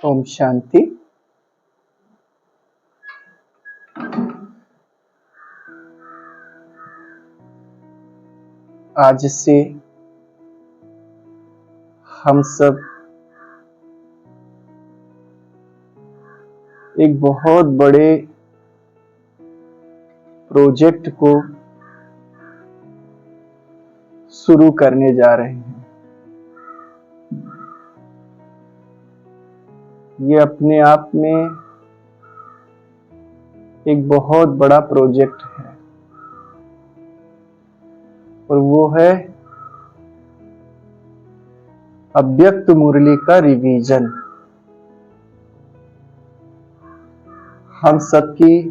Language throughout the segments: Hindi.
ओम शांति। आज से हम सब एक बहुत बड़े प्रोजेक्ट को शुरू करने जा रहे हैं। ये अपने आप में एक बहुत बड़ा प्रोजेक्ट है और वो है अव्यक्त मुरली का रिवीजन। हम सबकी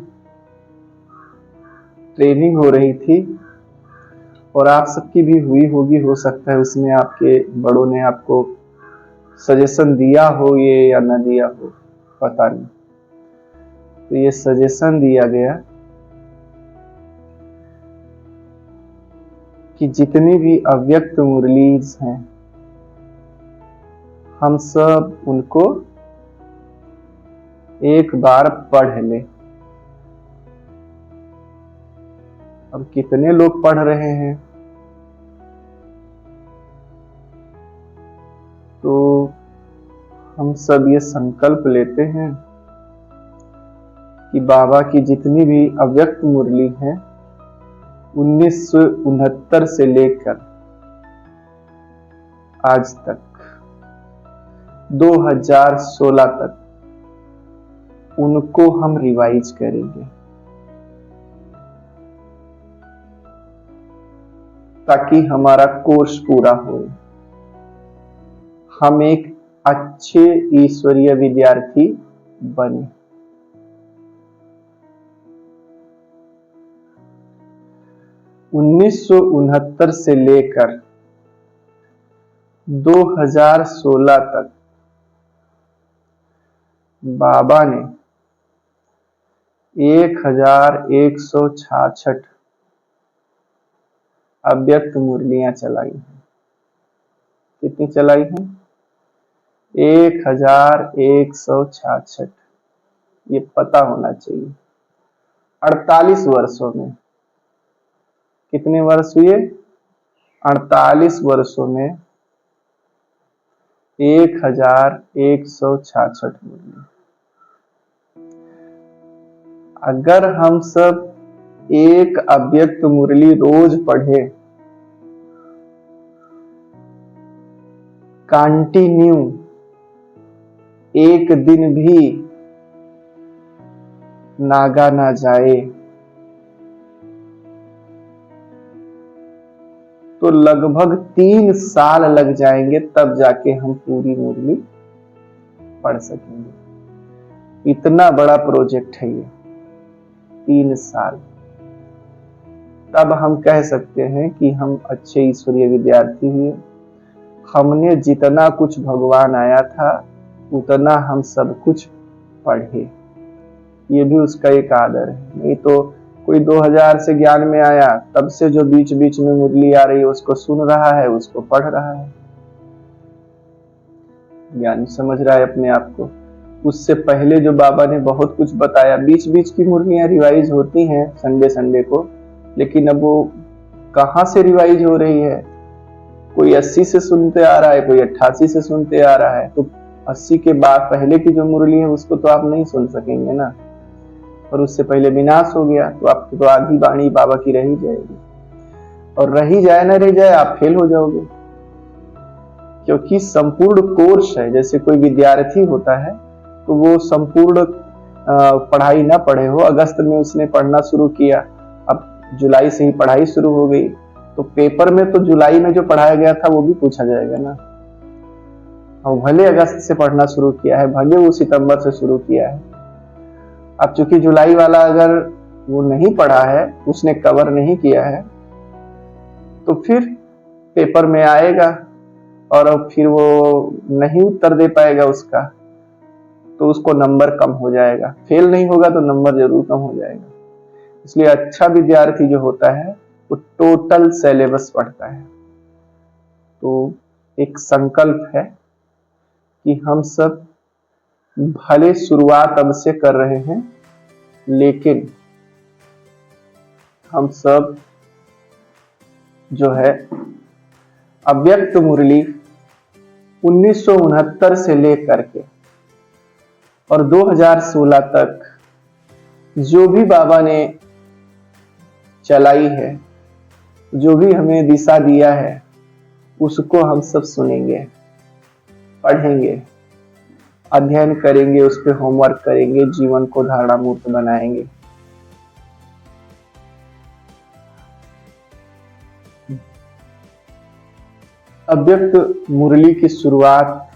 ट्रेनिंग हो रही थी और आप सबकी भी हुई होगी, हो सकता है उसमें आपके बड़ों ने आपको सजेशन दिया हो ये या ना दिया हो, पता नहीं। तो ये सजेशन दिया गया कि जितनी भी अव्यक्त मुरलीज हैं हम सब उनको एक बार पढ़ लें। अब कितने लोग पढ़ रहे हैं? तो हम सब ये संकल्प लेते हैं कि बाबा की जितनी भी अव्यक्त मुरली है 1969 से लेकर आज तक 2016 तक उनको हम रिवाइज करेंगे ताकि हमारा कोर्स पूरा हो, हम एक अच्छे ईश्वरीय विद्यार्थी बने। उन्नीस से लेकर 2016 तक बाबा ने 1166 अव्यक्त मुरलियां चलाई हैं। कितनी चलाई हैं? 1166। ये पता होना चाहिए। 48 वर्षों में कितने वर्ष हुए? 48 वर्षों में 1166 मुरली। अगर हम सब एक अव्यक्त मुरली रोज पढ़े, कंटिन्यू, एक दिन भी नागा ना जाए, तो लगभग 3 साल लग जाएंगे, तब जाके हम पूरी मुरली पढ़ सकेंगे। इतना बड़ा प्रोजेक्ट है ये, 3 साल। तब हम कह सकते हैं कि हम अच्छे ईश्वरीय विद्यार्थी हुए। हमने जितना कुछ भगवान आया था उतना हम सब कुछ पढ़े। ये भी उसका एक आदर है। नहीं तो कोई 2000 से ज्ञान में आया, तब से जो बीच बीच में मुरली आ रही है उसको सुन रहा है, उसको पढ़ रहा है, ज्ञानी समझ रहा है अपने आप को। उससे पहले जो बाबा ने बहुत कुछ बताया, बीच बीच की मुरलियां रिवाइज होती हैं संडे संडे को, लेकिन अब वो कहाँ से रिवाइज हो रही है? कोई 80 से सुनते आ रहा है, कोई 88 से सुनते आ रहा है, तो 80 के बाद पहले की जो मुरली है उसको तो आप नहीं सुन सकेंगे ना, और उससे पहले विनाश हो गया, तो आपकी तो आधी वाणी बाबा की रही जाएगी, और रही जाए ना रह जाए आप फेल हो जाओगे, क्योंकि संपूर्ण कोर्स है। जैसे कोई विद्यार्थी होता है तो वो संपूर्ण पढ़ाई ना पढ़े हो, अगस्त में उसने पढ़ना शुरू किया, अब जुलाई से ही पढ़ाई शुरू हो गई, तो पेपर में तो जुलाई में जो पढ़ाया गया था वो भी पूछा जाएगा ना। और भले अगस्त से पढ़ना शुरू किया है, भले वो सितंबर से शुरू किया है, अब चूंकि जुलाई वाला अगर वो नहीं पढ़ा है, उसने कवर नहीं किया है, तो फिर पेपर में आएगा और अब फिर वो नहीं उत्तर दे पाएगा उसका, तो उसको नंबर कम हो जाएगा। फेल नहीं होगा तो नंबर जरूर कम हो जाएगा। इसलिए अच्छा विद्यार्थी जो होता है वो टोटल सिलेबस पढ़ता है। तो एक संकल्प है कि हम सब भले शुरुआत अब से कर रहे हैं, लेकिन हम सब जो है अव्यक्त मुरली 1969 से लेकर के और 2016 तक जो भी बाबा ने चलाई है, जो भी हमें दिशा दिया है, उसको हम सब सुनेंगे, पढ़ेंगे, अध्ययन करेंगे, उस पर होमवर्क करेंगे, जीवन को धारणा मूर्त बनाएंगे। अव्यक्त मुरली की शुरुआत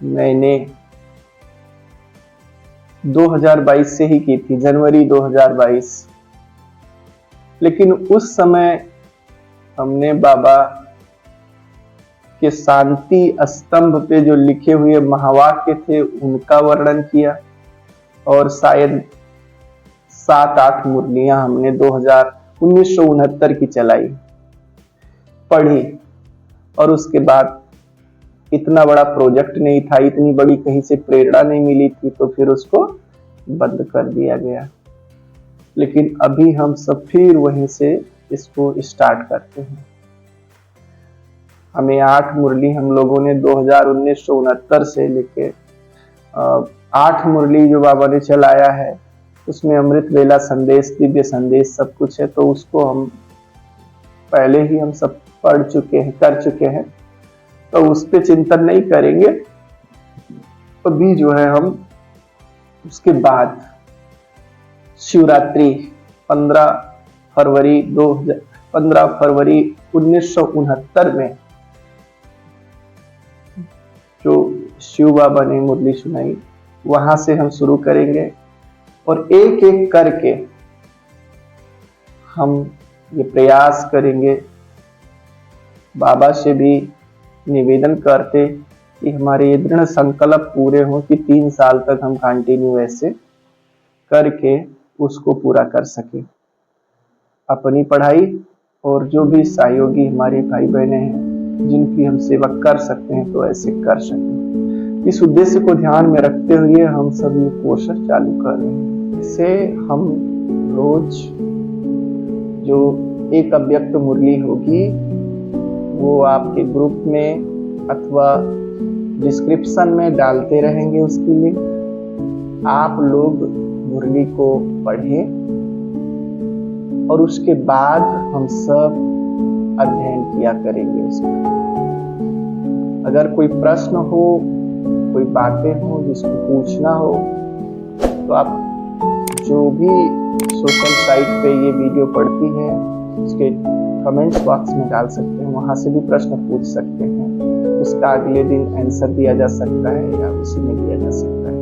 मैंने 2022 से ही की थी, जनवरी 2022। लेकिन उस समय हमने बाबा के शांति स्तंभ पे जो लिखे हुए महावाक्य थे उनका वर्णन किया, और शायद 7-8 मुरलियां हमने 1969 की चलाई, पढ़ी, और उसके बाद इतना बड़ा प्रोजेक्ट नहीं था, इतनी बड़ी कहीं से प्रेरणा नहीं मिली थी, तो फिर उसको बंद कर दिया गया। लेकिन अभी हम सब फिर वहीं से इसको स्टार्ट करते हैं। हमें 8 मुरली हम लोगों ने 1969 से लेके 8 मुरली जो बाबा ने चलाया है, उसमें अमृत वेला संदेश, दिव्य संदेश सब कुछ है, तो उसको हम पहले ही हम सब पढ़ चुके हैं, कर चुके हैं, तो उस पर चिंतन नहीं करेंगे। अभी जो है हम उसके बाद शिवरात्रि 15 फरवरी 1969 में जो शिव बाबा ने मुरली सुनाई, वहां से हम शुरू करेंगे, और एक एक करके हम ये प्रयास करेंगे, बाबा से भी निवेदन करते कि हमारे ये दृढ़ संकल्प पूरे हों कि 3 साल तक हम कंटिन्यू ऐसे करके उसको पूरा कर सके। अपनी पढ़ाई और जो भी सहयोगी हमारे भाई बहने हैं जिनकी हम सेवा कर सकते हैं, तो ऐसे कर सकें। इस उद्देश्य को ध्यान में रखते हुए हम सब ये कोशिश चालू कर रहे हैं। इससे हम रोज जो एक अव्यक्त मुरली होगी वो आपके ग्रुप में अथवा डिस्क्रिप्शन में डालते रहेंगे उसकी लिंक। आप लोग मुरली को पढ़ें और उसके बाद हम सब अध्ययन किया करेंगे उसका। अगर कोई प्रश्न हो, कोई बातें हो जिसको पूछना हो, तो आप जो भी सोशल साइट पे ये वीडियो पढ़ती है उसके कमेंट्स बॉक्स में डाल सकते हैं, वहां से भी प्रश्न पूछ सकते हैं। उसका अगले दिन आंसर दिया जा सकता है या उसी में दिया जा सकता है।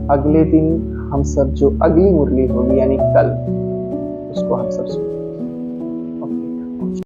अगले दिन हम सब जो अगली मुरली होगी यानी कल, उसको हम सब